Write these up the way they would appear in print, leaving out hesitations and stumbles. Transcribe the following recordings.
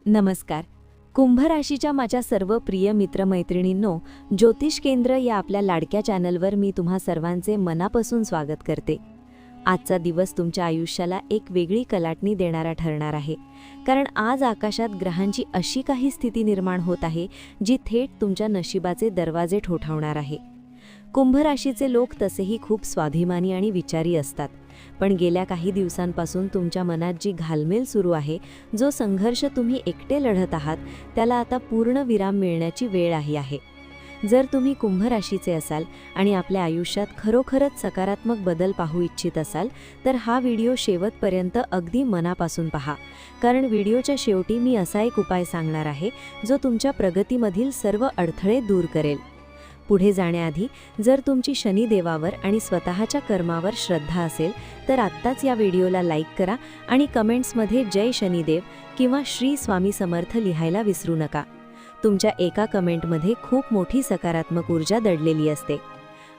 नमस्कार. कुंभ राशीच्या माझ्या सर्व प्रिय मित्रमैत्रिणींनो, ज्योतिष केंद्र या आपल्या लाडक्या चॅनलवर मी तुम्हा सर्वांचे मनापासून स्वागत करते. आजचा दिवस तुमच्या आयुष्याला एक वेगळी कलाटणी देणारा ठरणार आहे, कारण आज आकाशात ग्रहांची अशी काही स्थिती निर्माण होत आहे जी थेट तुमच्या नशिबाचे दरवाजे ठोठावणार आहे. कुंभ राशीचे लोक तसेही खूप स्वाभिमानी आणि विचारी असतात, पण गेल्या काही दिवसांपासून तुमच्या मनात जी घालमेल सुरू आहे, जो संघर्ष तुम्ही एकटे लढत आहात, त्याला आता पूर्ण विराम मिळण्याची वेळ आली आहे. जर तुम्ही कुंभ राशीचे असाल आणि आपल्या आयुष्यात खरोखरच सकारात्मक बदल पाहू इच्छित असाल, तर हा व्हिडिओ शेवटपर्यंत अगदी मनापासून पहा, कारण व्हिडिओच्या शेवटी मी असा एक उपाय सांगणार आहे जो तुमच्या प्रगतीमधील सर्व अडथळे दूर करेल. पुढे जाण्याआधी जर तुमची शनिदेवावर आणि स्वतःच्या कर्मावर श्रद्धा असेल तर आत्ताच या व्हिडिओला लाईक करा आणि कमेंट्समध्ये जय शनिदेव किंवा श्री स्वामी समर्थ लिहायला विसरू नका. तुमच्या एका कमेंटमध्ये खूप मोठी सकारात्मक ऊर्जा दडलेली असते.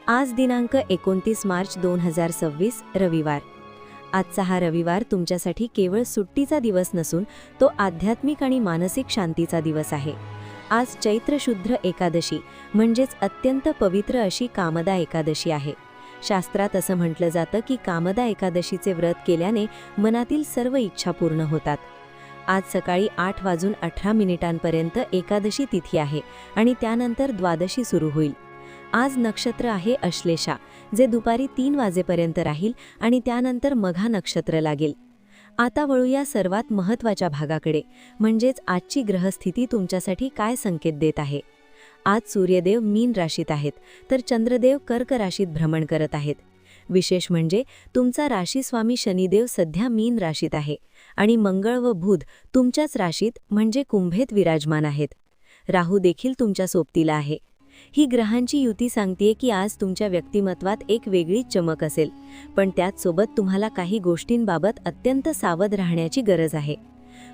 आज दिनांक 29 मार्च 2026 रविवार. आजचा हा रविवार तुमच्यासाठी केवळ सुट्टीचा दिवस नसून तो आध्यात्मिक आणि मानसिक शांतीचा दिवस आहे. आज चैत्र शुद्ध एकादशी म्हणजेच अत्यंत पवित्र अशी कामदा एकादशी आहे. शास्त्रात असं म्हटलं जातं की कामदा एकादशीचे व्रत केल्याने मनातील सर्व इच्छा पूर्ण होतात. आज सकाळी 8:18 एकादशी तिथी आहे आणि त्यानंतर द्वादशी सुरू होईल. आज नक्षत्र आहे अश्लेषा, जे दुपारी 3 वाजेपर्यंत राहील आणि त्यानंतर मघा नक्षत्र लागेल. आता वळूया सर्वात महत्त्वाच्या भागाकडे, म्हणजेच आजची ग्रहस्थिती तुमच्यासाठी काय संकेत देत आहे. आज सूर्यदेव मीन राशीत आहेत, तर चंद्रदेव कर्क राशीत भ्रमण करत आहेत. विशेष म्हणजे तुमचा राशीस्वामी शनिदेव सध्या मीन राशीत आहे आणि मंगळ व बुध तुमच्याच राशीत म्हणजे कुंभेत विराजमान आहेत. राहू देखील तुमच्या सोबतीला आहे. ही ग्रहांची युती सांगते की आज तुमच्या व्यक्तिमत्वात एक वेगळीच चमक असेल, पण त्याचसोबत तुम्हाला काही गोष्टींबाबत अत्यंत सावध राहण्याची गरज आहे.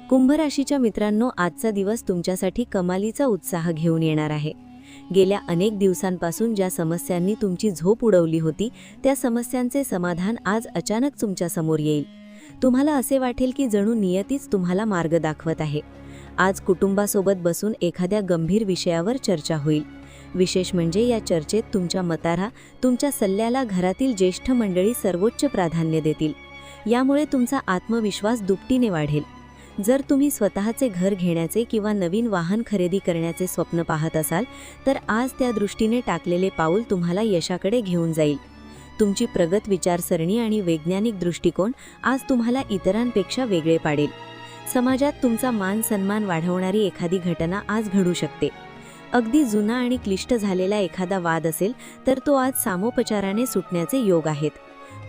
कुंभ राशीच्या मित्रांनो, आजचा दिवस तुमच्यासाठी कमालीचा उत्साह घेऊन येणार आहे. गेल्या अनेक दिवसांपासून ज्या समस्यांनी तुमची झोप उडवली होती, त्या समस्यांचे समाधान आज अचानक तुमच्या समोर येईल. तुम्हाला असे वाटेल की जणू नियतीच तुम्हाला मार्ग दाखवत आहे. आज कुटुंबासोबत बसून एखाद्या गंभीर विषयावर चर्चा होईल. विशेष म्हणजे या चर्चेत तुमच्या मताला, तुमच्या सल्ल्याला घरातील ज्येष्ठ मंडळी सर्वोच्च प्राधान्य देतील. यामुळे तुमचा आत्मविश्वास दुपटीने वाढेल. जर तुम्ही स्वतःचे घर घेण्याचे किंवा नवीन वाहन खरेदी करण्याचे स्वप्न पाहत असाल, तर आज त्या दृष्टीने टाकलेले पाऊल तुम्हाला यशाकडे घेऊन जाईल. तुमची प्रगत विचारसरणी आणि वैज्ञानिक दृष्टिकोन आज तुम्हाला इतरांपेक्षा वेगळे पाडेल. समाजात तुमचा मान सन्मान वाढवणारी एखादी घटना आज घडू शकते. अगदी जुना आणि क्लिष्ट झालेला एखादा वाद असेल तर तो आज सामोपचाराने सुटण्याचे योग आहेत.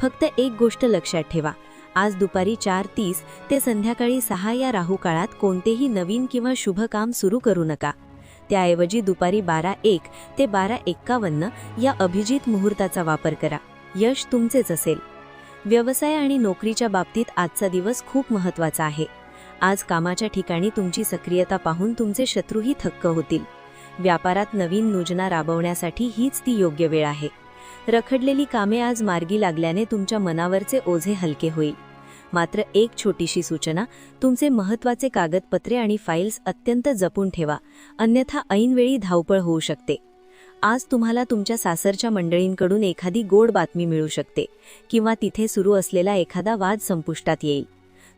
फक्त एक गोष्ट लक्षात ठेवा, आज दुपारी 4:30 ते संध्याकाळी 6 या राहू काळात कोणतेही नवीन किंवा शुभ काम सुरू करू नका. त्याऐवजी दुपारी 12:01 ते 12:51 या अभिजित मुहूर्ताचा वापर करा. यश तुमचेच असेल. व्यवसाय आणि नोकरीच्या बाबतीत आजचा दिवस खूप महत्त्वाचा आहे. आज कामाच्या ठिकाणी तुमची सक्रियता पाहून तुमचे शत्रूही थक्क होतील. व्यापारात नवीन योजना राबवण्यासाठी हीच ती योग्य वेळ आहे. रखडलेली कामे आज मार्गी लागल्याने तुमच्या मनावरचे ओझे हलके होईल. मात्र एक छोटीशी सूचना, तुमचे महत्त्वाचे कागदपत्रे आणि फाईल्स अत्यंत जपून ठेवा, अन्यथा ऐनवेळी धावपळ होऊ शकते. आज तुम्हाला तुमच्या सासरच्या मंडळींकडून एखादी गोड बातमी मिळू शकते किंवा तिथे सुरू असलेला एखादा वाद संपुष्टात येईल.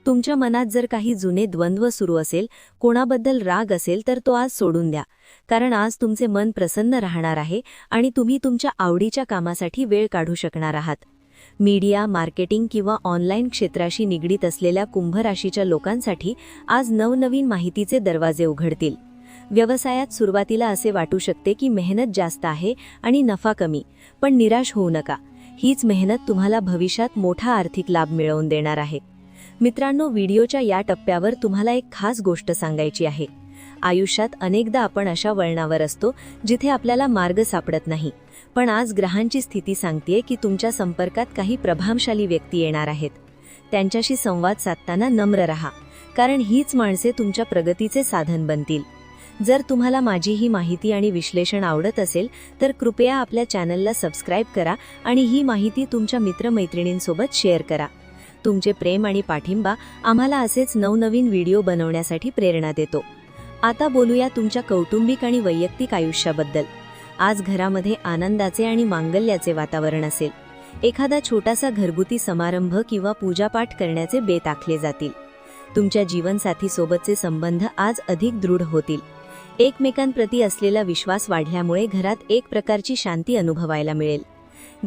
तुमच्या मनात जर काही जुने द्वंद्व सुरू असेल, कोणाबद्दल राग असेल, तर तो आज सोडून द्या, कारण आज तुमचे मन प्रसन्न राहणार आहे आणि तुम्ही तुमच्या आवडीच्या कामासाठी वेळ काढू शकणार आहात. मीडिया, मार्केटिंग किंवा ऑनलाईन क्षेत्राशी निगडीत असलेल्या कुंभ राशीच्या लोकांसाठी आज नवनवीन माहितीचे दरवाजे उघडतील. व्यवसायात सुरुवातीला असे वाटू शकते की मेहनत जास्त आहे आणि नफा कमी, पण निराश होऊ नका. हीच मेहनत तुम्हाला भविष्यात मोठा आर्थिक लाभ मिळवून देणार आहे. मित्रांनो, व्हिडिओच्या या टप्प्यावर तुम्हाला एक खास गोष्ट सांगायची आहे. आयुष्यात अनेकदा आपण अशा वळणावर असतो जिथे आपल्याला मार्ग सापडत नाही, पण आज ग्रहांची स्थिती सांगतेय की तुमच्या संपर्कात काही प्रभावशाली व्यक्ती येणार आहेत. त्यांच्याशी संवाद साधताना नम्र राहा, कारण हीच माणसे तुमच्या प्रगतीचे साधन बनतील. जर तुम्हाला माझी ही माहिती आणि विश्लेषण आवडत असेल तर कृपया आपल्या चॅनलला सबस्क्राईब करा आणि ही माहिती तुमच्या मित्रमैत्रिणींसोबत शेअर करा. तुमचे प्रेम आणि पाठिंबा आम्हाला असेच नवनवीन व्हिडिओ बनवण्यासाठी प्रेरणा देतो. आता बोलूया तुमच्या कौटुंबिक आणि वैयक्तिक आयुष्याबद्दल. आज घरामध्ये आनंदाचे आणि मांगल्याचे वातावरण असेल. एखादा छोटासा घरगुती समारंभ किंवा पूजापाठ करण्याचे बेत आखले जातील. तुमच्या जीवनसाथी सोबतचे संबंध आज अधिक दृढ होतील. एकमेकांप्रती असलेला विश्वास वाढल्यामुळे घरात एक प्रकारची शांती अनुभवायला मिळेल.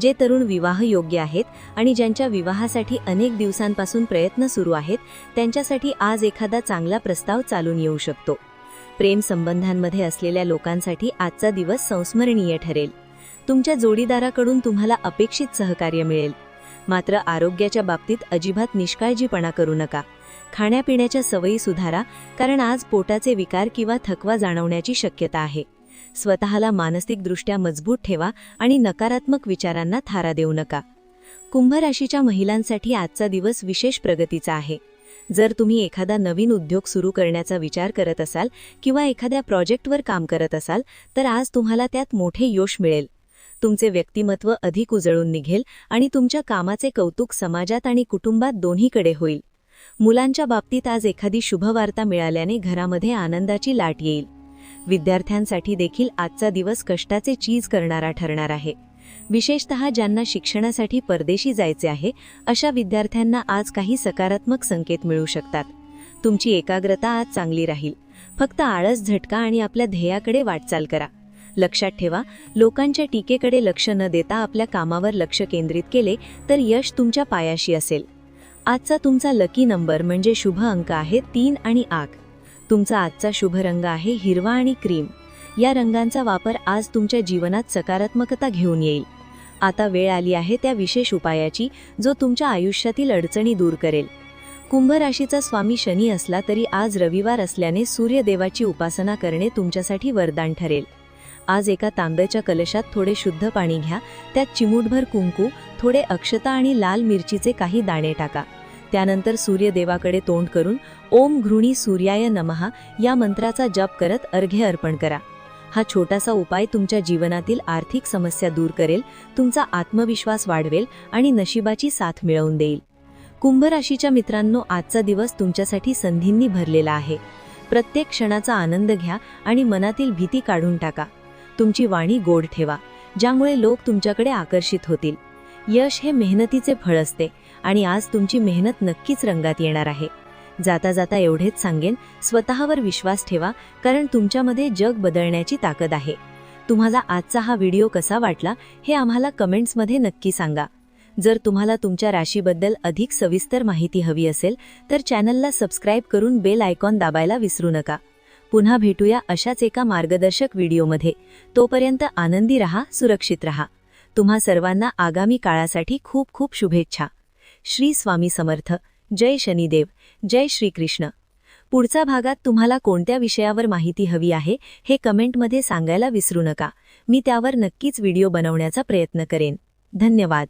जे तरुण विवाह योग्य आहेत आणि ज्यांच्या विवाहासाठी अनेक दिवसांपासून प्रयत्न सुरू आहेत, त्यांच्यासाठी आज एखादा चांगला प्रस्ताव चालून येऊ शकतो. प्रेम संबंधांमध्ये असलेल्या लोकांसाठी आजचा दिवस संस्मरणीय ठरेल. तुमच्या जोडीदाराकडून तुम्हाला अपेक्षित सहकार्य मिळेल. मात्र आरोग्याच्या बाबतीत अजिबात निष्काळजीपणा करू नका. खाण्यापिण्याच्या सवयी सुधारा, कारण आज पोटाचे विकार किंवा थकवा जाणवण्याची शक्यता आहे. स्वतःला मानसिकदृष्ट्या मजबूत ठेवा आणि नकारात्मक विचारांना थारा देऊ नका. कुंभ राशीच्या महिलांसाठी आजचा दिवस विशेष प्रगतीचा आहे. जर तुम्ही एखादा नवीन उद्योग सुरू करण्याचा विचार करत असाल किंवा एखाद्या प्रोजेक्टवर काम करत असाल, तर आज तुम्हाला त्यात मोठे यश मिळेल. तुमचे व्यक्तिमत्व अधिक उजळून निघेल आणि तुमच्या कामाचे कौतुक समाजात आणि कुटुंबात दोन्हीकडे होईल. मुलांच्या बाबतीत आज एखादी शुभवार्ता मिळाल्याने घरामध्ये आनंदाची लाट येईल. विद्यार्थ्यांसाठी देखील आजचा दिवस कष्टाचे चीज करणारा ठरणार आहे. विशेषतः ज्यांना शिक्षणासाठी परदेशी जायचे आहे, अशा विद्यार्थ्यांना आज काही सकारात्मक संकेत मिळू शकतात. तुमची एकाग्रता आज चांगली राहील. फक्त आळस झटका आणि आपल्या ध्येयाकडे वाटचाल करा. लक्षात ठेवा, लोकांच्या टीकेकडे लक्ष न देता आपल्या कामावर लक्ष केंद्रित केले तर यश तुमच्या पायाशी असेल. आजचा तुमचा लकी नंबर म्हणजे शुभ अंक आहे 3 आणि 8. तुमचा आजचा शुभ रंग आहे हिरवा आणि क्रीम. या रंगांचा वापर आज तुमच्या जीवनात सकारात्मकता घेऊन येईल. आता वेळ आली आहे त्या विशेष उपायाची, जो तुमच्या आयुष्यातील अडचणी दूर करेल. कुंभ राशीचा स्वामी शनी असला तरी आज रविवार असल्याने सूर्यदेवाची उपासना करणे तुमच्यासाठी वरदान ठरेल. आज एका तांब्याच्या कलशात थोडे शुद्ध पाणी घ्या. त्यात चिमूटभर कुंकू, थोडे अक्षता आणि लाल मिरचीचे काही दाणे टाका. त्यानंतर सूर्यदेवाकडे तोंड करून ओम घृणी सूर्याय नमः या मंत्राचा जप करत अर्घ्य अर्पण करा. हा छोटासा उपाय तुमच्या जीवनातील आर्थिक समस्या दूर करेल, तुमचा आत्मविश्वास वाढवेल आणि नशिबाची साथ मिळवून देईल. कुंभ राशीच्या मित्रांनो, आजचा दिवस तुमच्यासाठी संधींनी भरलेला आहे. प्रत्येक क्षणाचा आनंद घ्या आणि मनातील भीती काढून टाका. तुमची वाणी गोड ठेवा, ज्यामुळे लोक तुमच्याकडे आकर्षित होतील. यश हे मेहनतीचे फळ असते आणि आज तुमची मेहनत नक्कीच रंगात येणार आहे. जाता जाता एवढेच सांगेन, स्वतःवर विश्वास ठेवा, कारण तुमच्यामध्ये जग बदलण्याची ताकद आहे. तुम्हाला आजचा हा व्हिडिओ कसा वाटला हे आम्हाला कमेंट्समध्ये नक्की सांगा. जर तुम्हाला तुमच्या राशीबद्दल अधिक सविस्तर माहिती हवी असेल तर चॅनलला सबस्क्राईब करून बेल आयकॉन दाबायला विसरू नका. पुन्हा भेटूया अशाच एका मार्गदर्शक व्हिडिओमध्ये. तोपर्यंत आनंदी रहा, सुरक्षित रहा. तुम्हा सर्वांना आगामी काळासाठी खूप खूप शुभेच्छा. श्री स्वामी समर्थ. जय शनिदेव. जय श्रीकृष्ण. पुढच्या भागात तुम्हाला कोणत्या विषयावर माहिती हवी आहे हे कमेंटमध्ये सांगायला विसरू नका. मी त्यावर नक्कीच व्हिडिओ बनवण्याचा प्रयत्न करेन. धन्यवाद.